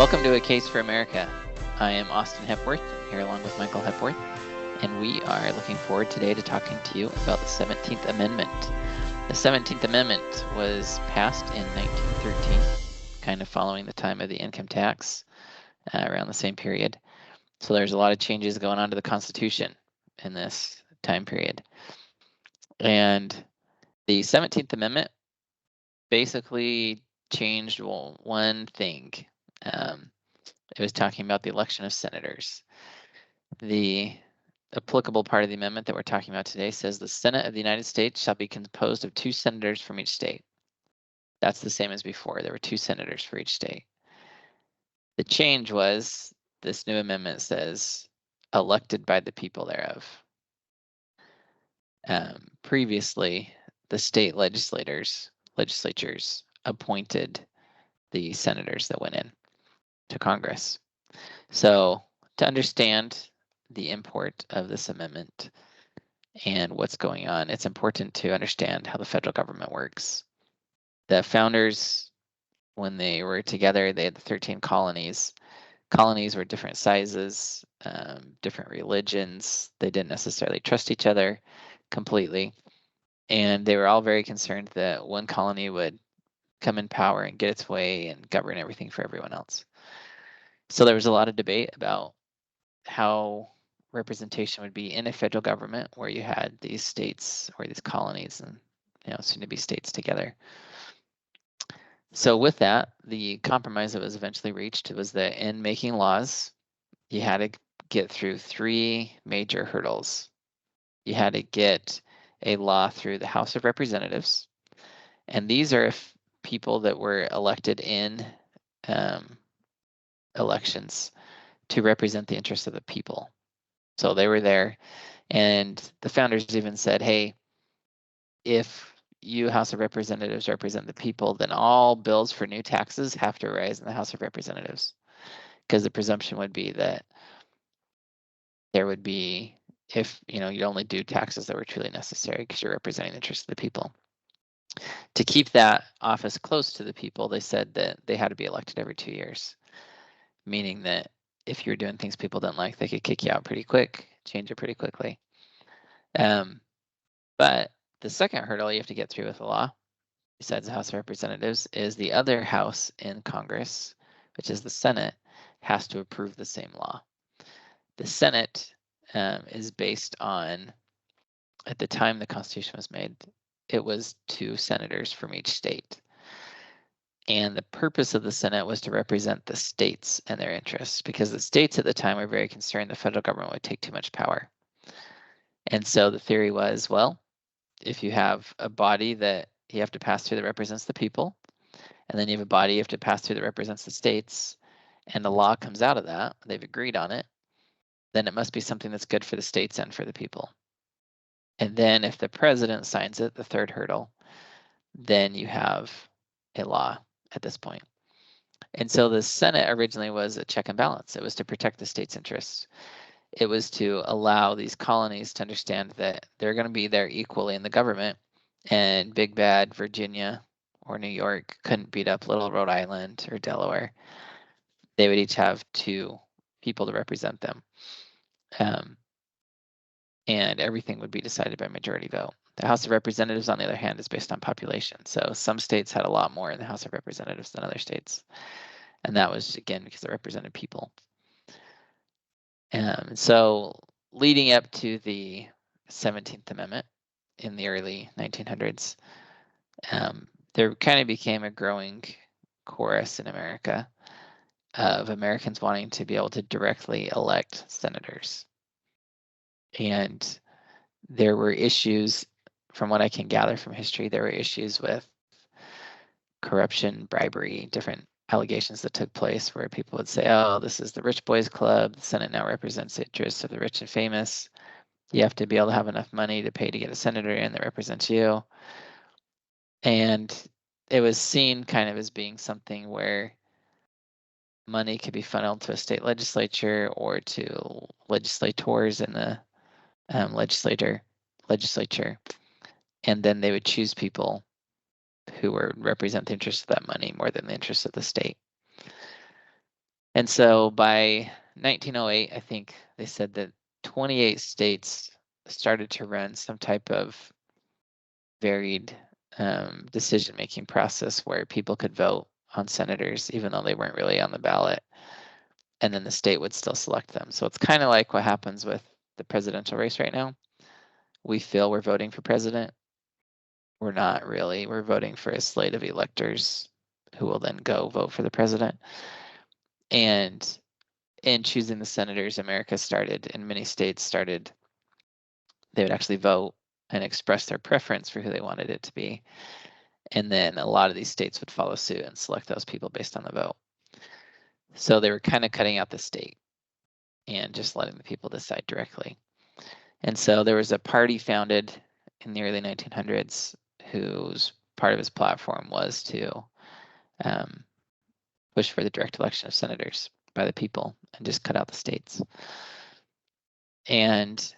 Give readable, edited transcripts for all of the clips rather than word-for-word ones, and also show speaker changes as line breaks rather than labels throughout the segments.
Welcome to A Case for America. I am Austin Hepworth, here along with Michael Hepworth, and we are looking forward today to talking to you about the 17th Amendment. The 17th Amendment was passed in 1913, kind of following the time of the income tax, around the same period. So there's a lot of changes going on to the Constitution in this time period. And the 17th Amendment basically changed one thing. It was talking about the election of senators. The applicable part of the amendment that we're talking about today says the Senate of the United States shall be composed of 2 senators from each state. That's the same as before. There were 2 senators for each state. The change was this new amendment says elected by the people thereof. Previously, the state legislatures appointed the senators that went in to Congress. So to understand the import of this amendment and what's going on, it's important to understand how the federal government works. The founders, when they were together, they had the 13 colonies. Colonies were different sizes, different religions. They didn't necessarily trust each other completely. And they were all very concerned that one colony would come in power and get its way and govern everything for everyone else. So there was a lot of debate about how representation would be in a federal government where you had these states or these colonies and soon to be states together. So with that, the compromise that was eventually reached was that in making laws, you had to get through 3 major hurdles. You had to get a law through the House of Representatives, and these are people that were elected in elections to represent the interests of the people. So they were there, and the founders even said, hey, if you, House of Representatives, represent the people, then all bills for new taxes have to arise in the House of Representatives, because the presumption would be that there would be, if you'd only do taxes that were truly necessary because you're representing the interests of the people. To keep that office close to the people, they said that they had to be elected every 2 years, meaning that if you were doing things people didn't like, they could kick you out pretty quick, change it pretty quickly. But the second hurdle you have to get through with the law, besides the House of Representatives, is the other house in Congress, which is the Senate, has to approve the same law. The Senate is based on, at the time the Constitution was made, it was 2 senators from each state. And the purpose of the Senate was to represent the states and their interests, because the states at the time were very concerned the federal government would take too much power. And so the theory was, well, if you have a body that you have to pass through that represents the people, and then you have a body you have to pass through that represents the states, and the law comes out of that, they've agreed on it, then it must be something that's good for the states and for the people. And then if the president signs it, the third hurdle, then you have a law at this point. And so the Senate originally was a check and balance. It was to protect the state's interests. It was to allow these colonies to understand that they're going to be there equally in the government, and big bad Virginia or New York couldn't beat up little Rhode Island or Delaware. They would each have 2 people to represent them. And everything would be decided by majority vote. The House of Representatives, on the other hand, is based on population. So some states had a lot more in the House of Representatives than other states. And that was, again, because they represented people. So leading up to the 17th Amendment in the early 1900s, there kind of became a growing chorus in America of Americans wanting to be able to directly elect senators. And there were issues, from what I can gather from history, there were issues with corruption, bribery, different allegations that took place where people would say, oh, this is the rich boys club. The Senate now represents the interests of the rich and famous. You have to be able to have enough money to pay to get a senator in that represents you. And it was seen kind of as being something where money could be funneled to a state legislature or to legislators in the legislature, and then they would choose people who would represent the interests of that money more than the interests of the state. And so by 1908, I think they said that 28 states started to run some type of varied decision-making process where people could vote on senators, even though they weren't really on the ballot, and then the state would still select them. So it's kind of like what happens with the presidential race right now. We feel we're voting for president. We're not really. We're voting for a slate of electors who will then go vote for the president. And in choosing the senators, America started, in many states started, they would actually vote and express their preference for who they wanted it to be. And then a lot of these states would follow suit and select those people based on the vote. So they were kind of cutting out the state and just letting the people decide directly. And so there was a party founded in the early 1900s whose part of his platform was to push for the direct election of senators by the people and just cut out the states. And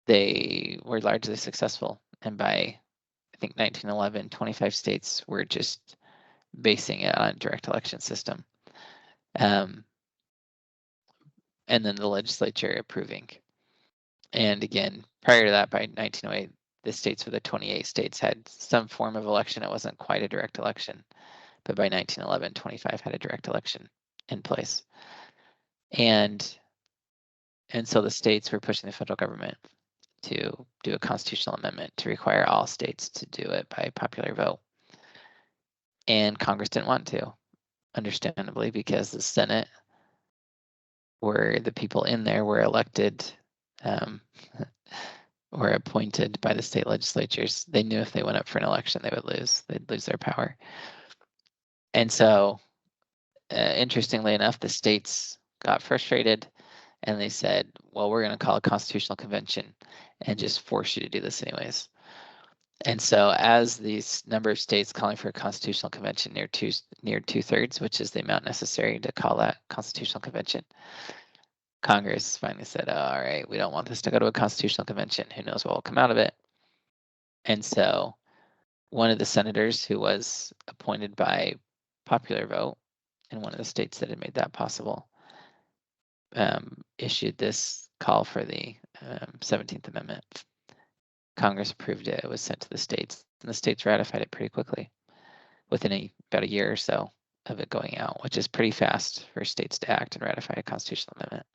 they were largely successful. And by, I think, 1911, 25 states were just basing it on a direct election system. And then the legislature approving. And again, prior to that, by 1908, the states with the 28 states had some form of election. It wasn't quite a direct election, but by 1911, 25 had a direct election in place. And so the states were pushing the federal government to do a constitutional amendment to require all states to do it by popular vote. And Congress didn't want to, understandably, because the Senate, where the people in there were elected or appointed by the state legislatures, they knew if they went up for an election, they would lose. They'd lose their power. And so, interestingly enough, the states got frustrated and they said, well, we're going to call a constitutional convention and just force you to do this anyways. And so as these number of states calling for a constitutional convention near 2/3, which is the amount necessary to call that constitutional convention, Congress finally said, oh, all right, we don't want this to go to a constitutional convention. Who knows what will come out of it? And so one of the senators who was appointed by popular vote in one of the states that had made that possible issued this call for the 17th Amendment. Congress approved it. It was sent to the states, and the states ratified it pretty quickly within about a year or so of it going out, which is pretty fast for states to act and ratify a constitutional amendment.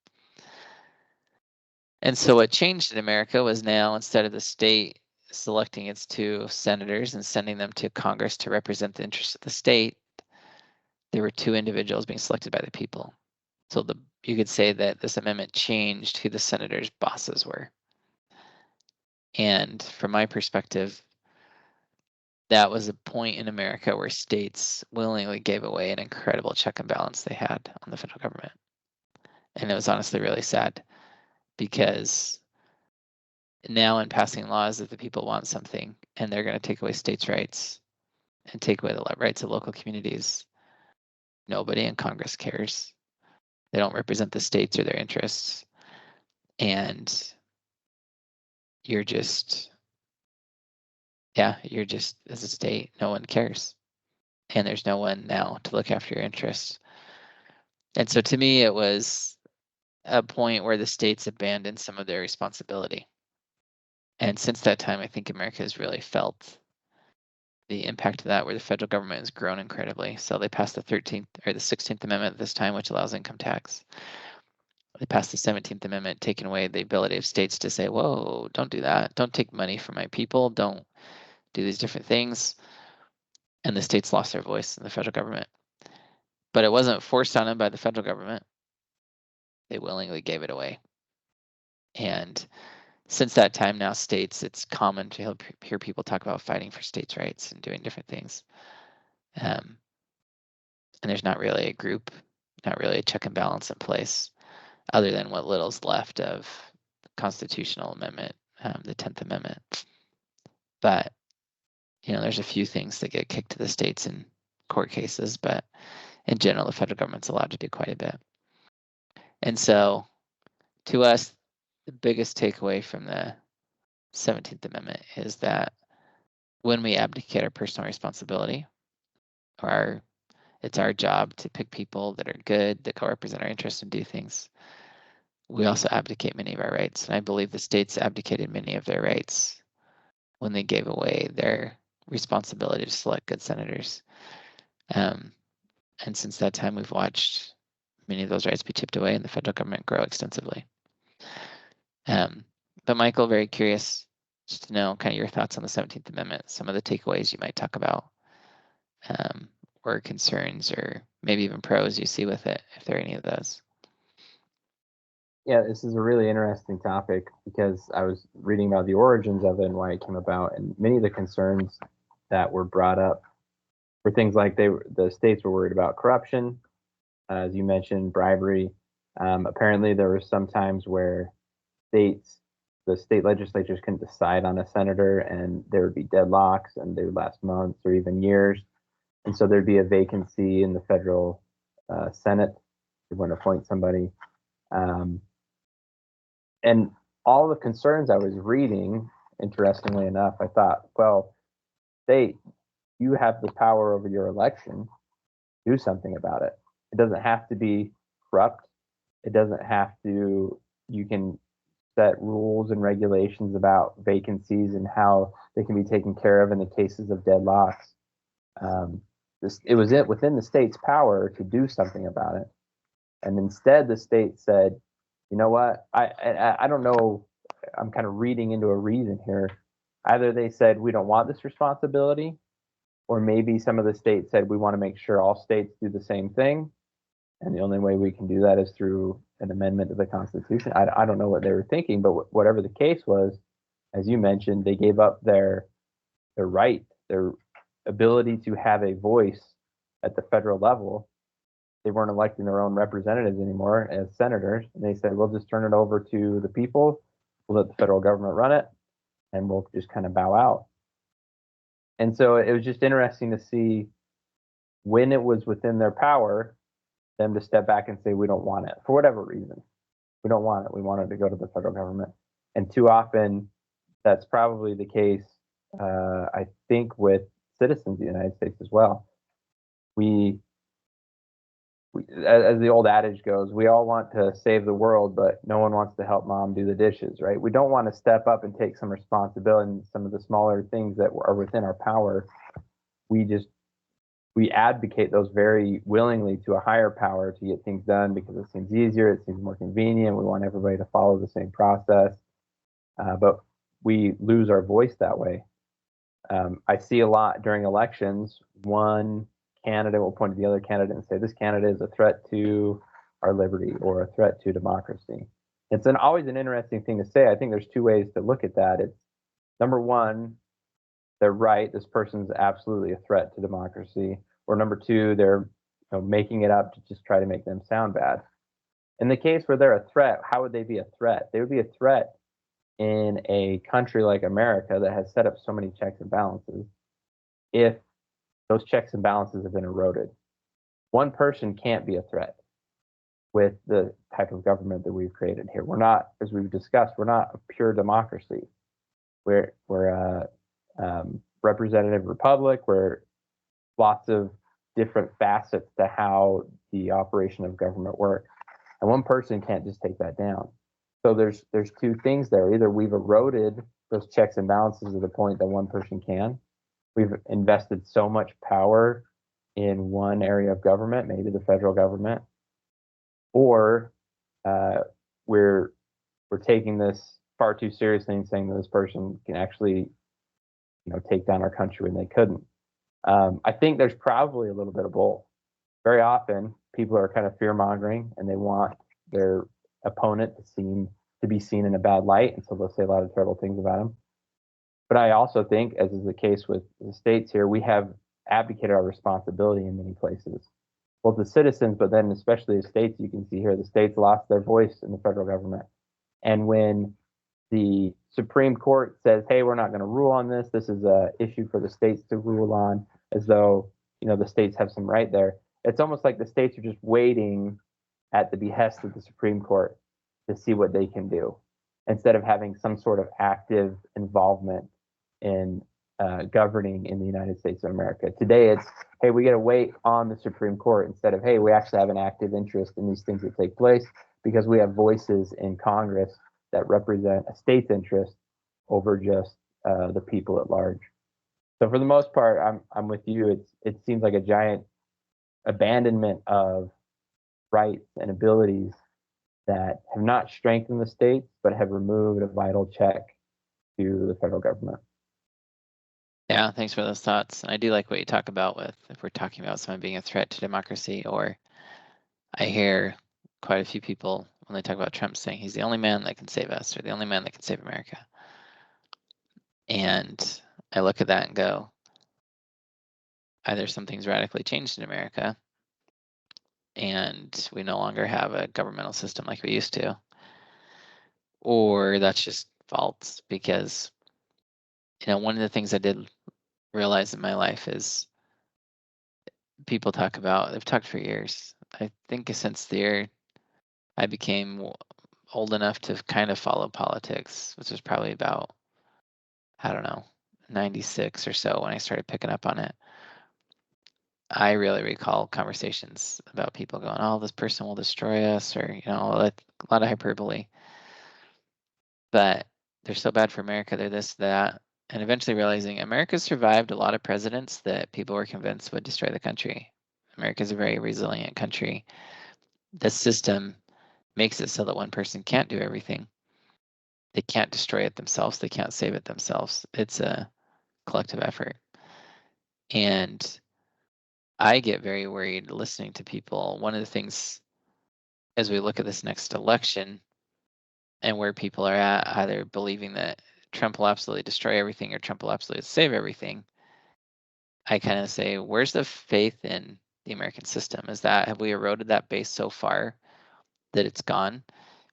And so what changed in America was now, instead of the state selecting its 2 senators and sending them to Congress to represent the interests of the state, there were 2 individuals being selected by the people. So you could say that this amendment changed who the senators' bosses were. And from my perspective, that was a point in America where states willingly gave away an incredible check and balance they had on the federal government. And it was honestly really sad, because now in passing laws, if the people want something and they're going to take away states' rights and take away the rights of local communities, nobody in Congress cares. They don't represent the states or their interests. And you're just, as a state, no one cares. And there's no one now to look after your interests. And so to me, it was a point where the states abandoned some of their responsibility. And since that time, I think America has really felt the impact of that, where the federal government has grown incredibly. So they passed the 16th Amendment this time, which allows income tax. They passed the 17th Amendment, taking away the ability of states to say, whoa, don't do that. Don't take money from my people. Don't do these different things. And the states lost their voice in the federal government. But it wasn't forced on them by the federal government. They willingly gave it away. And since that time now, states, it's common to hear people talk about fighting for states' rights and doing different things. And there's not really a group, not really a check and balance in place, other than what little's left of the constitutional amendment, the 10th Amendment. But, there's a few things that get kicked to the states in court cases, but in general, the federal government's allowed to do quite a bit. And so, to us, the biggest takeaway from the 17th Amendment is that when we abdicate our personal responsibility or our it's our job to pick people that are good, that co-represent our interests and do things. We also abdicate many of our rights. And I believe the states abdicated many of their rights when they gave away their responsibility to select good senators. And since that time, we've watched many of those rights be chipped away and the federal government grow extensively. But Michael, very curious just to know kind of your thoughts on the 17th Amendment, some of the takeaways you might talk about, or concerns, or maybe even pros you see with it, if there are any of those.
Yeah, this is a really interesting topic because I was reading about the origins of it and why it came about, and many of the concerns that were brought up were things like the states were worried about corruption, as you mentioned, bribery. Apparently, there were some times where the state legislatures couldn't decide on a senator, and there would be deadlocks, and they would last months or even years, and so there'd be a vacancy in the federal Senate. They wouldn't appoint somebody. And all the concerns I was reading, interestingly enough, I thought, well, state, you have the power over your election. Do something about it. It doesn't have to be corrupt. It doesn't have to, you can set rules and regulations about vacancies and how they can be taken care of in the cases of deadlocks. It was within the state's power to do something about it. And instead, the state said, you know what? I don't know. I'm kind of reading into a reason here. Either they said we don't want this responsibility, or maybe some of the states said we want to make sure all states do the same thing, and the only way we can do that is through an amendment to the Constitution. I don't know what they were thinking, but whatever the case was, as you mentioned, they gave up their right, their ability to have a voice at the federal level. They weren't electing their own representatives anymore as senators. And they said, we'll just turn it over to the people. We'll let the federal government run it, and we'll just kind of bow out. And so it was just interesting to see when it was within their power, them to step back and say, we don't want it for whatever reason. We don't want it. We want it to go to the federal government. And too often, that's probably the case, I think, with citizens of the United States as well. As the old adage goes, we all want to save the world, but no one wants to help mom do the dishes, right? We don't want to step up and take some responsibility in some of the smaller things that are within our power. We advocate those very willingly to a higher power to get things done because it seems easier, it seems more convenient. We want everybody to follow the same process, but we lose our voice that way. I see a lot during elections. One candidate will point to the other candidate and say, this candidate is a threat to our liberty or a threat to democracy. It's always an interesting thing to say. I think there's two ways to look at that. It's number one, they're right. This person's absolutely a threat to democracy. Or number two, they're making it up to just try to make them sound bad. In the case where they're a threat, how would they be a threat? They would be a threat in a country like America that has set up so many checks and balances if those checks and balances have been eroded. One person can't be a threat with the type of government that we've created here. We're not, as we've discussed, we're not a pure democracy. We're a representative republic. We're lots of different facets to how the operation of government works. And one person can't just take that down. So there's two things there. Either we've eroded those checks and balances to the point that one person can. We've invested so much power in one area of government, maybe the federal government, or we're taking this far too seriously and saying that this person can actually, take down our country when they couldn't. I think there's probably a little bit of both. Very often, people are kind of fear mongering and they want their opponent to be seen in a bad light, and so they'll say a lot of terrible things about him. But I also think, as is the case with the states here, we have abdicated our responsibility in many places, both the citizens, but then especially the states. You can see here, the states lost their voice in the federal government. And when the Supreme Court says, hey, we're not going to rule on this, this is an issue for the states to rule on, as though, the states have some right there. It's almost like the states are just waiting at the behest of the Supreme Court to see what they can do, instead of having some sort of active involvement in governing in the United States of America. Today, it's, hey, we got to wait on the Supreme Court instead of, hey, we actually have an active interest in these things that take place because we have voices in Congress that represent a state's interest over just the people at large. So for the most part, I'm with you. It seems like a giant abandonment of rights and abilities that have not strengthened the states, but have removed a vital check to the federal government.
Yeah, thanks for those thoughts. And I do like what you talk about with if we're talking about someone being a threat to democracy, or I hear quite a few people when they talk about Trump saying he's the only man that can save us or the only man that can save America. And I look at that and go, either something's radically changed in America and we no longer have a governmental system like we used to, or that's just false. Because, one of the things I did realize in my life is people they've talked for years. I think since the year I became old enough to kind of follow politics, which was probably about, I don't know, 96 or so when I started picking up on it. I really recall conversations about people going, oh, this person will destroy us, or, a lot of hyperbole. But they're so bad for America, they're this, that. And eventually realizing America survived a lot of presidents that people were convinced would destroy the country. America's a very resilient country. The system makes it so that one person can't do everything. They can't destroy it themselves. They can't save it themselves. It's a collective effort. And I get very worried listening to people. One of the things as we look at this next election and where people are at, either believing that Trump will absolutely destroy everything or Trump will absolutely save everything, I kind of say, where's the faith in the American system? Have we eroded that base so far that it's gone?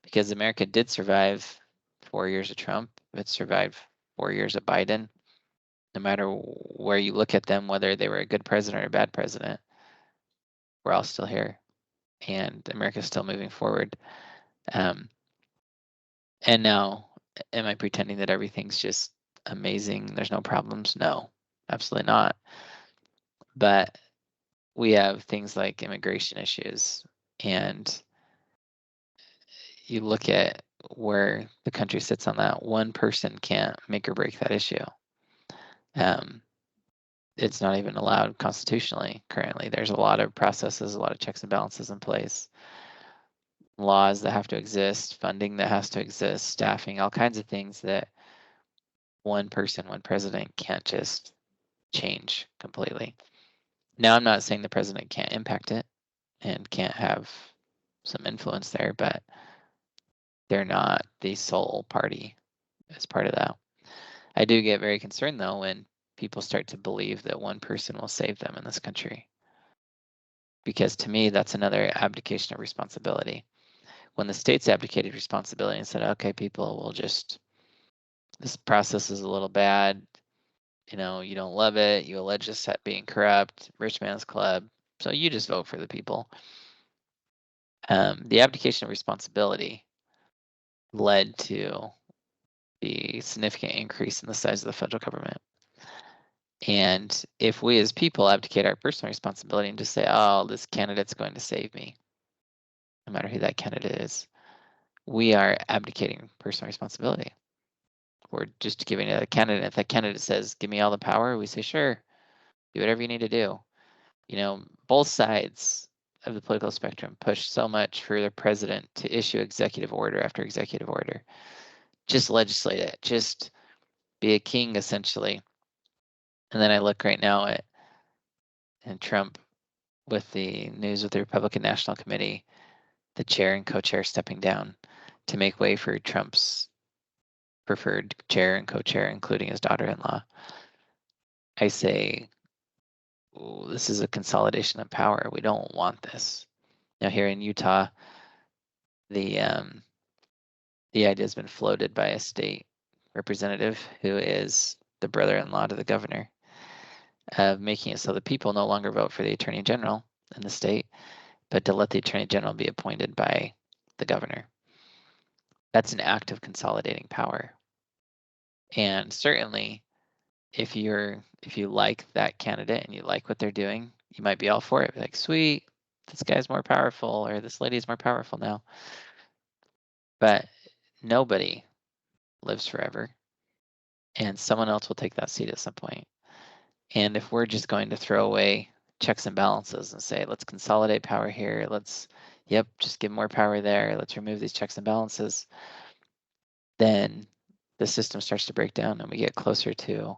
Because America did survive 4 years of Trump. It survived 4 years of Biden. No matter where you look at them, whether they were a good president or a bad president, we're all still here, and America's still moving forward. And now, am I pretending that everything's just amazing? There's no problems? No, absolutely not. But we have things like immigration issues, and you look at where the country sits on that. One person can't make or break that issue. It's not even allowed constitutionally currently. There's a lot of processes, a lot of checks and balances in place, laws that have to exist, funding that has to exist, staffing, all kinds of things that one person, one president can't just change completely. Now, I'm not saying the president can't impact it and can't have some influence there, but they're not the sole party as part of that. I do get very concerned, though, when people start to believe that one person will save them in this country. Because to me, that's another abdication of responsibility. When the states abdicated responsibility and said, okay, people will just, this process is a little bad, you don't love it, you allege us at being corrupt, rich man's club, so you just vote for the people. The abdication of responsibility led to the significant increase in the size of the federal government. And if we as people abdicate our personal responsibility and just say, oh, this candidate's going to save me, no matter who that candidate is, we are abdicating personal responsibility. We're just giving it a candidate. If that candidate says, give me all the power, we say, sure, do whatever you need to do. Both sides of the political spectrum push so much for the president to issue executive order after executive order. Just legislate it. Just be a king, essentially. And then I look right now at Trump with the news with the Republican National Committee, the chair and co-chair stepping down to make way for Trump's preferred chair and co-chair, including his daughter-in-law. I say, this is a consolidation of power. We don't want this. Now, here in Utah, the idea has been floated by a state representative who is the brother-in-law to the governor, of making it so that people no longer vote for the attorney general in the state, but to let the attorney general be appointed by the governor. That's an act of consolidating power. And certainly, if you like that candidate and you like what they're doing, you might be all for it. Be like, sweet, this guy's more powerful, or this lady is more powerful now. But nobody lives forever, and someone else will take that seat at some point. And if we're just going to throw away checks and balances and say, let's consolidate power here, just give more power there, let's remove these checks and balances, then the system starts to break down and we get closer to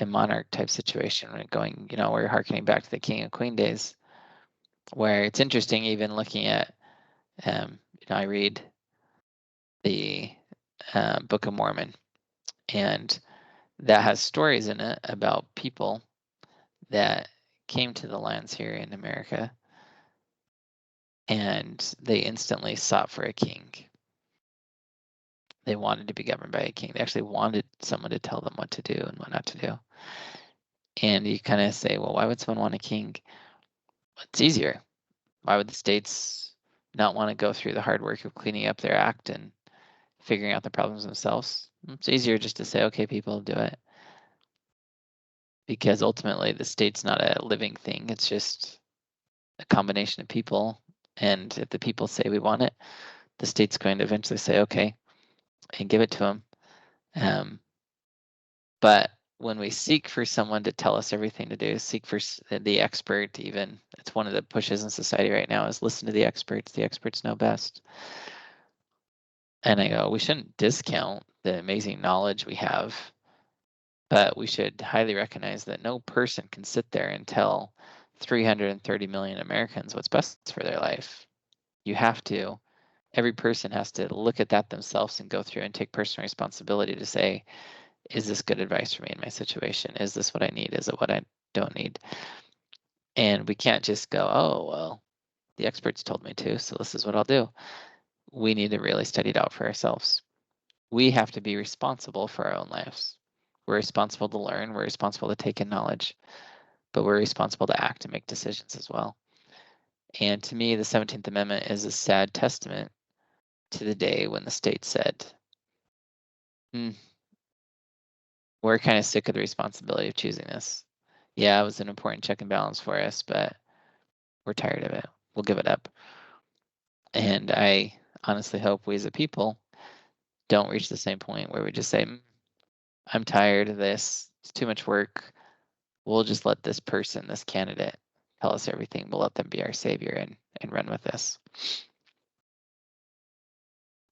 a monarch type situation, going, we're harkening back to the king and queen days, where it's interesting, even looking at, I read the Book of Mormon, and that has stories in it about people that came to the lands here in America and they instantly sought for a king. They wanted to be governed by a king. They actually wanted someone to tell them what to do and what not to do. And you kind of say, well, why would someone want a king? It's easier. Why would the states not want to go through the hard work of cleaning up their act and figuring out the problems themselves? It's easier just to say, okay, people, do it. Because ultimately the state's not a living thing. It's just a combination of people. And if the people say we want it, the state's going to eventually say, okay, and give it to them. But when we seek for someone to tell us everything to do, seek for the expert, even, it's one of the pushes in society right now, is listen to the experts. The experts know best. And I go, we shouldn't discount the amazing knowledge we have, but we should highly recognize that no person can sit there and tell 330 million Americans what's best for their life. Every person has to look at that themselves and go through and take personal responsibility to say, is this good advice for me in my situation? Is this what I need? Is it what I don't need? And we can't just go, oh, well, the experts told me to, so this is what I'll do. We need to really study it out for ourselves. We have to be responsible for our own lives. We're responsible to learn. We're responsible to take in knowledge, but we're responsible to act and make decisions as well. And to me, the 17th Amendment is a sad testament to the day when the state said, we're kind of sick of the responsibility of choosing this. Yeah, it was an important check and balance for us, but we're tired of it. We'll give it up. And I honestly hope we as a people don't reach the same point where we just say, I'm tired of this. It's too much work. We'll just let this person, this candidate, tell us everything. We'll let them be our savior and run with this.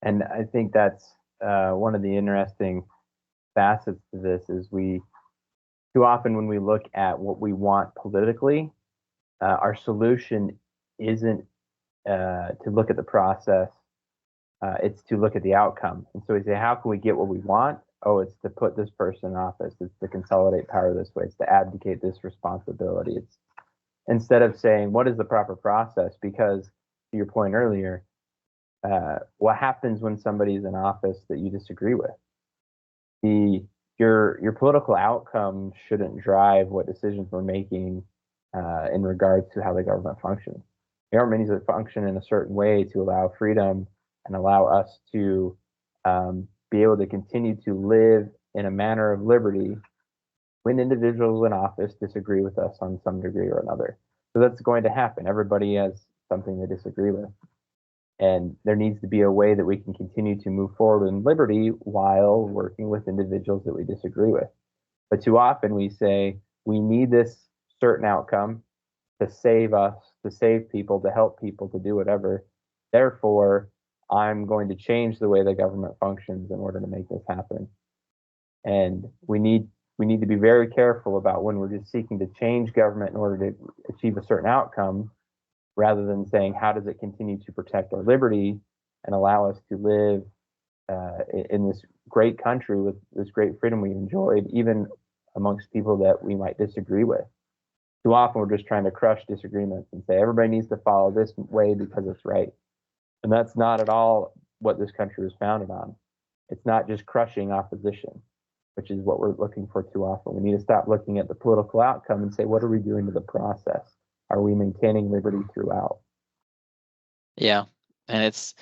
And I think that's one of the interesting facets to this is too often when we look at what we want politically, our solution isn't to look at the process. It's to look at the outcome. And so we say, how can we get what we want? Oh, it's to put this person in office. It's to consolidate power this way. It's to abdicate this responsibility. It's instead of saying, what is the proper process? Because to your point earlier, what happens when somebody's in office that you disagree with? Your political outcome shouldn't drive what decisions we're making in regards to how the government functions. The government needs to function in a certain way to allow freedom and allow us to be able to continue to live in a manner of liberty when individuals in office disagree with us on some degree or another. So that's going to happen. Everybody has something they disagree with. And there needs to be a way that we can continue to move forward in liberty while working with individuals that we disagree with. But too often we say, we need this certain outcome to save us, to save people, to help people, to do whatever. Therefore, I'm going to change the way the government functions in order to make this happen. And we need to be very careful about when we're just seeking to change government in order to achieve a certain outcome, rather than saying, how does it continue to protect our liberty and allow us to live in this great country with this great freedom we've enjoyed, even amongst people that we might disagree with. Too often we're just trying to crush disagreements and say everybody needs to follow this way because it's right. And that's not at all what this country was founded on. It's not just crushing opposition, which is what we're looking for too often. We need to stop looking at the political outcome and say, what are we doing to the process? Are we maintaining liberty throughout?
Yeah, and it's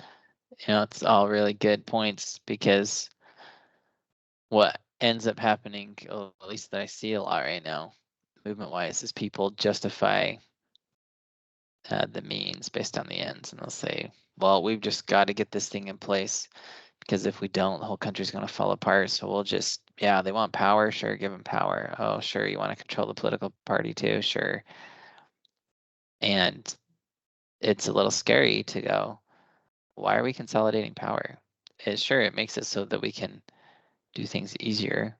all really good points, because what ends up happening, at least that I see a lot right now, movement-wise, is people justify the means based on the ends, and they'll say, well, we've just got to get this thing in place, because if we don't, the whole country's going to fall apart. So we'll just, yeah, they want power, sure, give them power. Oh, sure, you want to control the political party too, sure. And it's a little scary to go, why are we consolidating power? Sure, it makes it so that we can do things easier,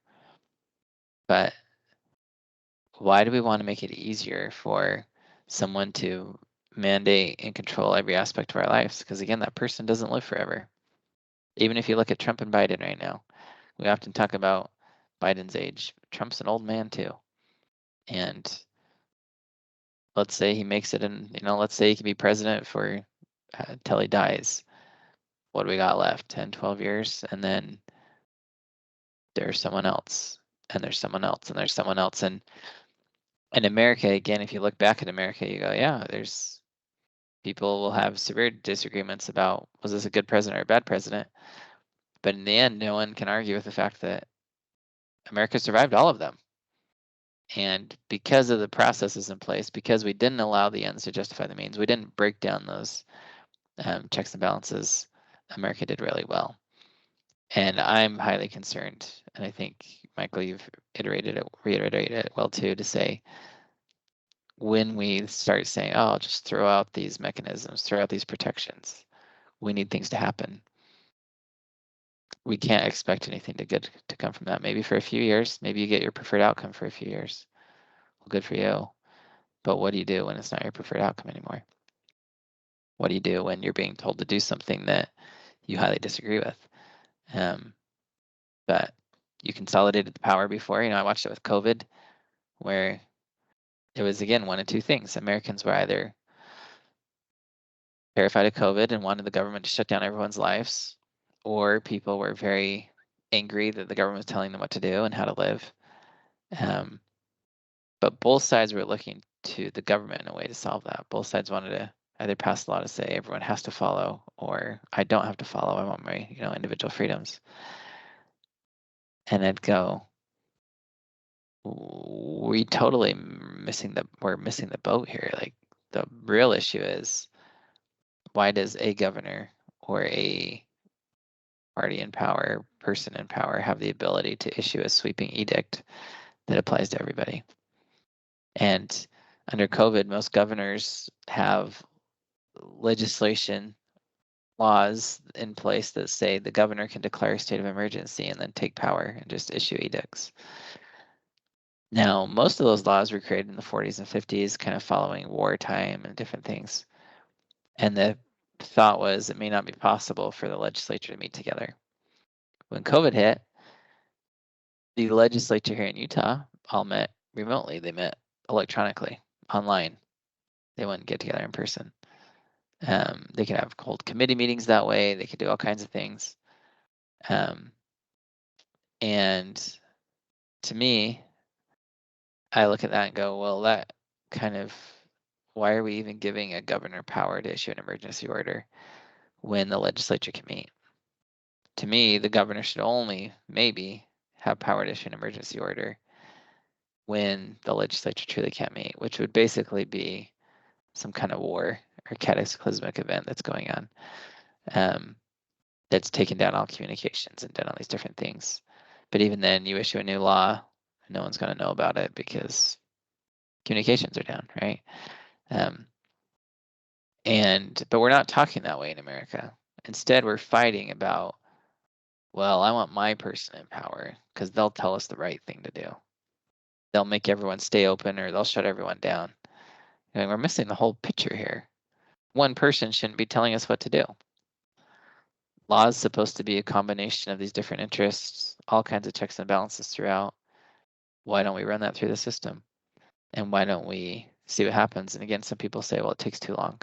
but why do we want to make it easier for someone to mandate and control every aspect of our lives? Because again, that person doesn't live forever. Even if you look at Trump and Biden right now, we often talk about Biden's age. Trump's an old man too. And let's say he makes it in, let's say he can be president for till he dies. What do we got left? 10, 12 years? And then there's someone else, and there's someone else, and there's someone else. And in America, again, if you look back at America, you go, yeah, there's people will have severe disagreements about, was this a good president or a bad president? But in the end, no one can argue with the fact that America survived all of them. And because of the processes in place, because we didn't allow the ends to justify the means, we didn't break down those checks and balances, America did really well. And I'm highly concerned, and I think, Michael, you've reiterated it well too, to say, when we start saying, oh, just throw out these mechanisms, throw out these protections, we need things to happen. We can't expect anything good to come from that. Maybe for a few years, maybe you get your preferred outcome for a few years. Well, good for you. But what do you do when it's not your preferred outcome anymore? What do you do when you're being told to do something that you highly disagree with? But you consolidated the power before. I watched it with COVID, where it was, again, one of two things. Americans were either terrified of COVID and wanted the government to shut down everyone's lives, or people were very angry that the government was telling them what to do and how to live. But both sides were looking to the government in a way to solve that. Both sides wanted to either pass a law to say everyone has to follow, or I don't have to follow. I want my individual freedoms. And I'd go, we're missing the boat here. Like, the real issue is, why does a governor or a party in power, person in power, have the ability to issue a sweeping edict that applies to everybody? And under COVID, most governors have legislation, laws in place that say the governor can declare a state of emergency and then take power and just issue edicts. Now, most of those laws were created in the 40s and 50s, kind of following wartime and different things. And the thought was it may not be possible for the legislature to meet together. When COVID hit, the legislature here in Utah all met remotely. They met electronically, online. They wouldn't get together in person. They could have cold committee meetings that way. They could do all kinds of things. And to me, I look at that and go, well, that kind of, why are we even giving a governor power to issue an emergency order when the legislature can meet? To me, the governor should only maybe have power to issue an emergency order when the legislature truly can't meet, which would basically be some kind of war or cataclysmic event that's going on, that's taken down all communications and done all these different things. But even then, you issue a new law, no one's going to know about it because communications are down, right? But we're not talking that way in America. Instead, we're fighting about, well, I want my person in power because they'll tell us the right thing to do. They'll make everyone stay open, or they'll shut everyone down. We're missing the whole picture here. One person shouldn't be telling us what to do. Law is supposed to be a combination of these different interests, all kinds of checks and balances throughout. Why don't we run that through the system? And why don't we see what happens? And again, some people say, well, it takes too long.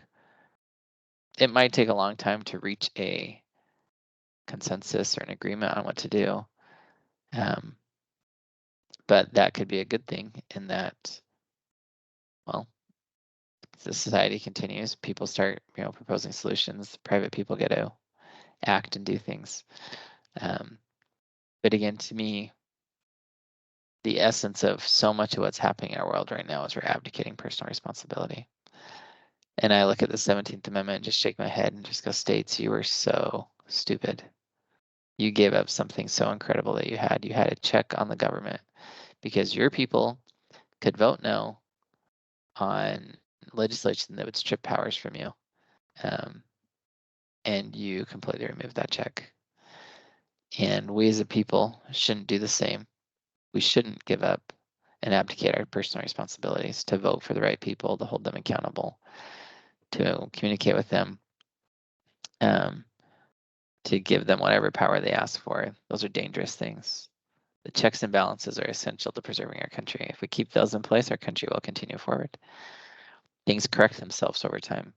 It might take a long time to reach a consensus or an agreement on what to do. But that could be a good thing in that, well, the society continues, people start, proposing solutions, private people get to act and do things. But again, to me, the essence of so much of what's happening in our world right now is we're abdicating personal responsibility. And I look at the 17th Amendment and just shake my head and just go, states, you were so stupid. You gave up something so incredible that you had. You had a check on the government because your people could vote no on legislation that would strip powers from you. And you completely removed that check. And we as a people shouldn't do the same. We shouldn't give up and abdicate our personal responsibilities to vote for the right people, to hold them accountable, to communicate with them, to give them whatever power they ask for. Those are dangerous things. The checks and balances are essential to preserving our country. If we keep those in place, our country will continue forward. Things correct themselves over time.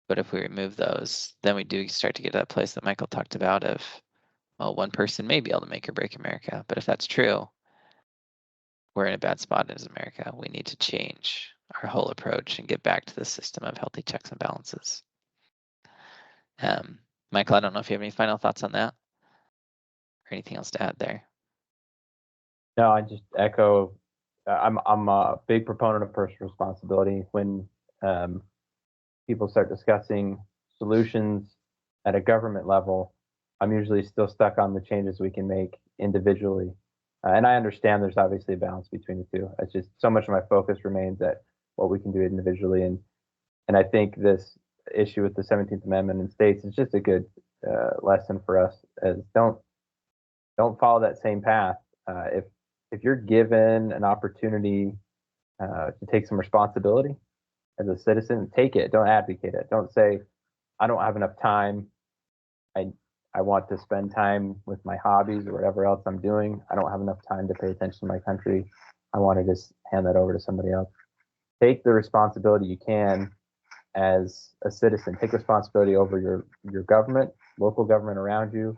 But if we remove those, then we do start to get to that place that Michael talked about of, well, one person may be able to make or break America. But if that's true, we're in a bad spot as America. We need to change our whole approach and get back to the system of healthy checks and balances. Michael, I don't know if you have any final thoughts on that or anything else to add there.
No, I just echo. I'm a big proponent of personal responsibility. When people start discussing solutions at a government level, I'm usually still stuck on the changes we can make individually. And I understand there's obviously a balance between the two. It's just so much of my focus remains at what we can do individually. And I think this issue with the 17th Amendment in states is just a good lesson for us. As don't follow that same path. If you're given an opportunity to take some responsibility as a citizen, take it. Don't advocate it. Don't say, I don't have enough time. I want to spend time with my hobbies or whatever else I'm doing. I don't have enough time to pay attention to my country. I want to just hand that over to somebody else. Take the responsibility you can as a citizen. Take responsibility over your government, local government around you,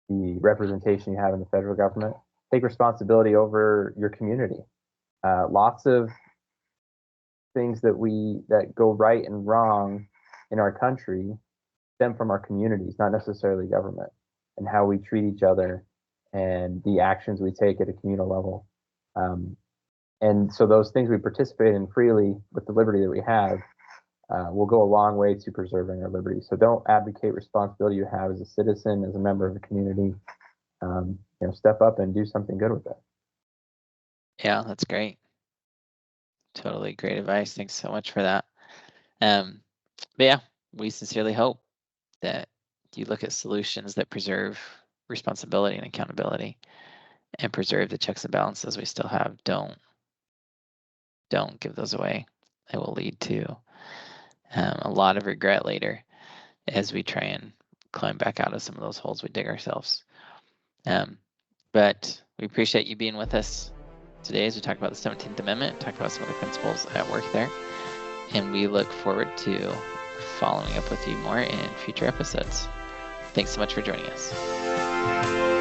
the representation you have in the federal government. Take responsibility over your community. Lots of things that go right and wrong in our country stem from our communities, not necessarily government, and how we treat each other and the actions we take at a communal level. And so those things we participate in freely with the liberty that we have will go a long way to preserving our liberty. So don't abdicate responsibility you have as a citizen, as a member of the community. Step up and do something good with it.
Yeah, that's great. Totally great advice. Thanks so much for that. But yeah, we sincerely hope that you look at solutions that preserve responsibility and accountability and preserve the checks and balances we still have. Don't give those away. It will lead to a lot of regret later as we try and climb back out of some of those holes we dig ourselves. But we appreciate you being with us today as we talk about the 17th Amendment, talk about some of the principles at work there. And we look forward to following up with you more in future episodes. Thanks so much for joining us.